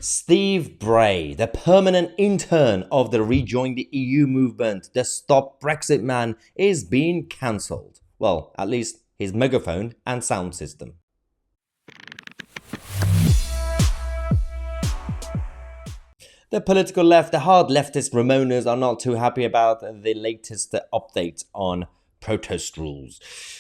Steve Bray, the permanent intern of the Rejoin the EU movement, the Stop Brexit man, is being cancelled. Well, at least his megaphone and sound system. The political left, the hard leftist Ramonas, are not too happy about the latest update on protest rules.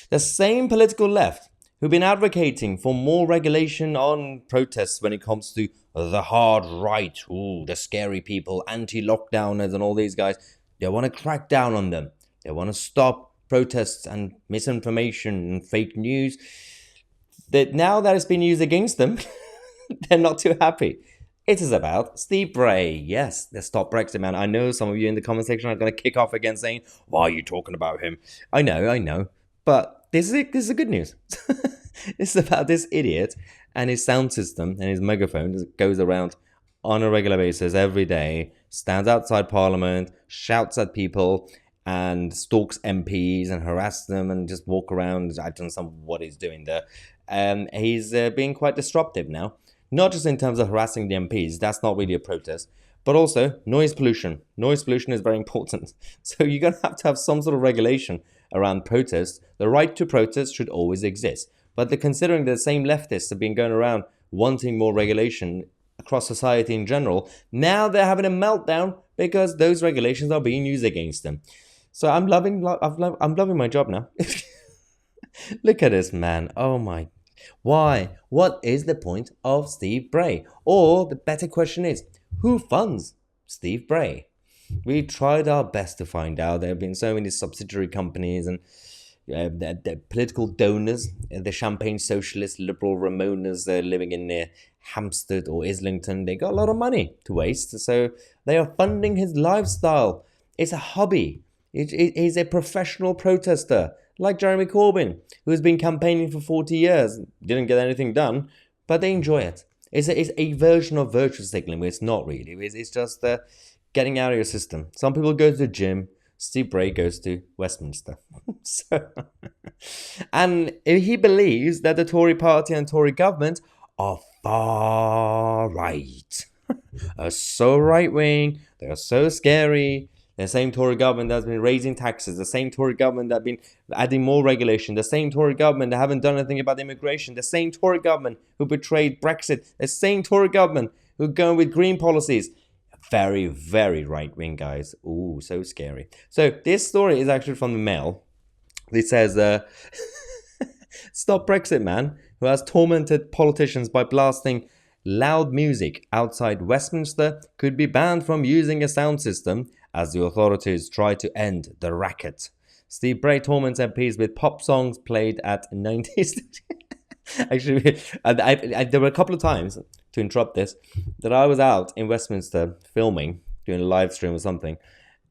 The same political left who've been advocating for more regulation on protests when it comes to the hard right, the scary people, anti-lockdowners and all these guys. They want to crack down on them. They want to stop protests and misinformation and fake news. That now that it's been used against them, they're not too happy. It is about Steve Bray. Yes, the Stop Brexit man. I know some of you in the comment section are going to kick off again saying, why are you talking about him? I know. But this is good news. It's about this idiot and his sound system and his megaphone that goes around on a regular basis every day, stands outside Parliament, shouts at people and stalks MPs and harasses them and just walk around. I don't know what he's doing there. He's being quite disruptive now. Not just in terms of harassing the MPs, that's not really a protest, but also noise pollution. Noise pollution is very important. So you're going to have some sort of regulation around protests. The right to protest should always exist. But considering the same leftists have been going around wanting more regulation across society in general, now they're having a meltdown because those regulations are being used against them. So I'm loving my job now. Look at this man. Oh my. Why? What is the point of Steve Bray? Or the better question is, who funds Steve Bray? We tried our best to find out. There have been so many subsidiary companies and the political donors, the champagne socialist liberal Ramonas living in Hampstead or Islington. They got a lot of money to waste, so they are funding his lifestyle. It's a hobby. He's a professional protester, like Jeremy Corbyn, who has been campaigning for 40 years, didn't get anything done, but they enjoy it. It's a version of virtue signaling, but it's not really. It's just getting out of your system. Some people go to the gym. Steve Bray goes to Westminster. And he believes that the Tory party and Tory government are far right. Are so right-wing. They are so scary. The same Tory government that's been raising taxes, the same Tory government that's been adding more regulation, the same Tory government that haven't done anything about immigration, the same Tory government who betrayed Brexit, the same Tory government who are going with green policies. Very, very right-wing, guys. Ooh, so scary. So this story is actually from the Mail. It says, Stop Brexit man who has tormented politicians by blasting loud music outside Westminster could be banned from using a sound system as the authorities try to end the racket. Steve Bray torments MPs with pop songs played at 90s. Actually, there were a couple of times, to interrupt this, that I was out in Westminster filming, doing a live stream or something,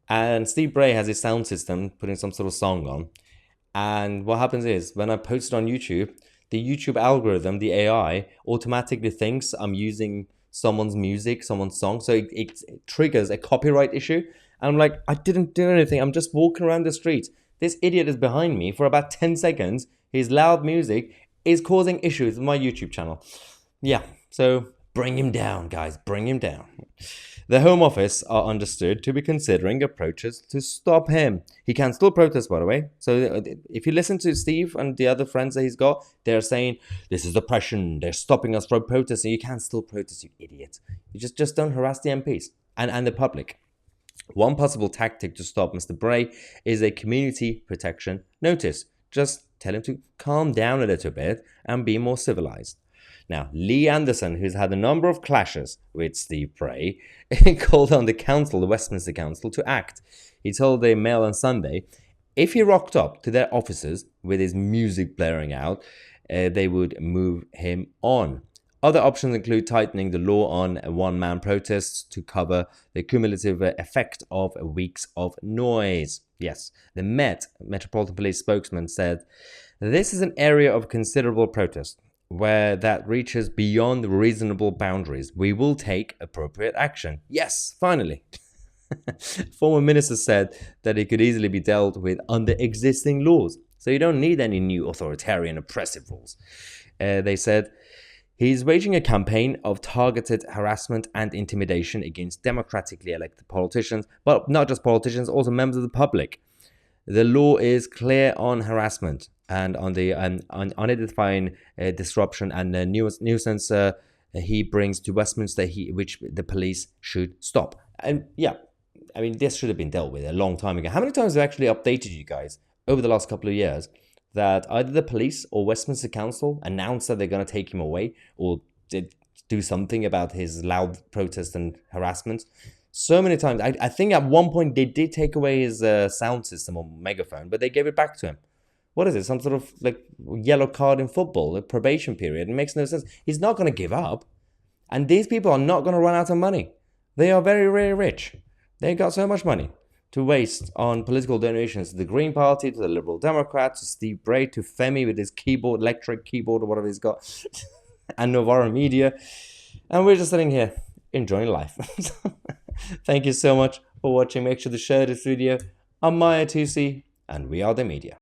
and Steve Bray has his sound system putting some sort of song on. And what happens is, when I post it on YouTube, the YouTube algorithm, the AI, automatically thinks I'm using someone's music, someone's song, so it triggers a copyright issue. And I'm like, I didn't do anything. I'm just walking around the street. This idiot is behind me for about 10 seconds. His loud music is causing issues with my YouTube channel. Yeah, so bring him down, guys. Bring him down. The Home Office are understood to be considering approaches to stop him. He can still protest, by the way. So if you listen to Steve and the other friends that he's got, they're saying, this is oppression. They're stopping us from protesting. You can still protest, you idiot. You just don't harass the MPs and the public. One possible tactic to stop Mr. Bray is a community protection notice. Just tell him to calm down a little bit and be more civilized. Now, Lee Anderson, who's had a number of clashes with Steve Bray, called on the council, the Westminster Council, to act. He told the Mail on Sunday, if he rocked up to their offices with his music blaring out, they would move him on. Other options include tightening the law on one-man protests to cover the cumulative effect of weeks of noise. Yes, the Metropolitan Police spokesman said, this is an area of considerable protest where that reaches beyond reasonable boundaries. We will take appropriate action. Yes, finally. Former minister said that it could easily be dealt with under existing laws. So you don't need any new authoritarian oppressive rules. They said, He's waging a campaign of targeted harassment and intimidation against democratically elected politicians, but not just politicians, also members of the public. The law is clear on harassment and on the unedifying disruption and the nuisance he brings to Westminster, which the police should stop. And yeah, I mean, this should have been dealt with a long time ago. How many times have I actually updated you guys over the last couple of years that either the police or Westminster Council announced that they're going to take him away or did do something about his loud protest and harassment? So many times. I think at one point they did take away his sound system or megaphone, but they gave it back to him. What is it? Some sort of like yellow card in football, a probation period? It makes no sense. He's not going to give up. And these people are not going to run out of money. They are very, very rich. They got so much money to waste on political donations to the Green Party, to the Liberal Democrats, to Steve Bray, to Femi with his keyboard, electric keyboard or whatever he's got, and Novara Media. And we're just sitting here enjoying life. Thank you so much for watching. Make sure to share this video. I'm Mahyar Tousi, and we are the media.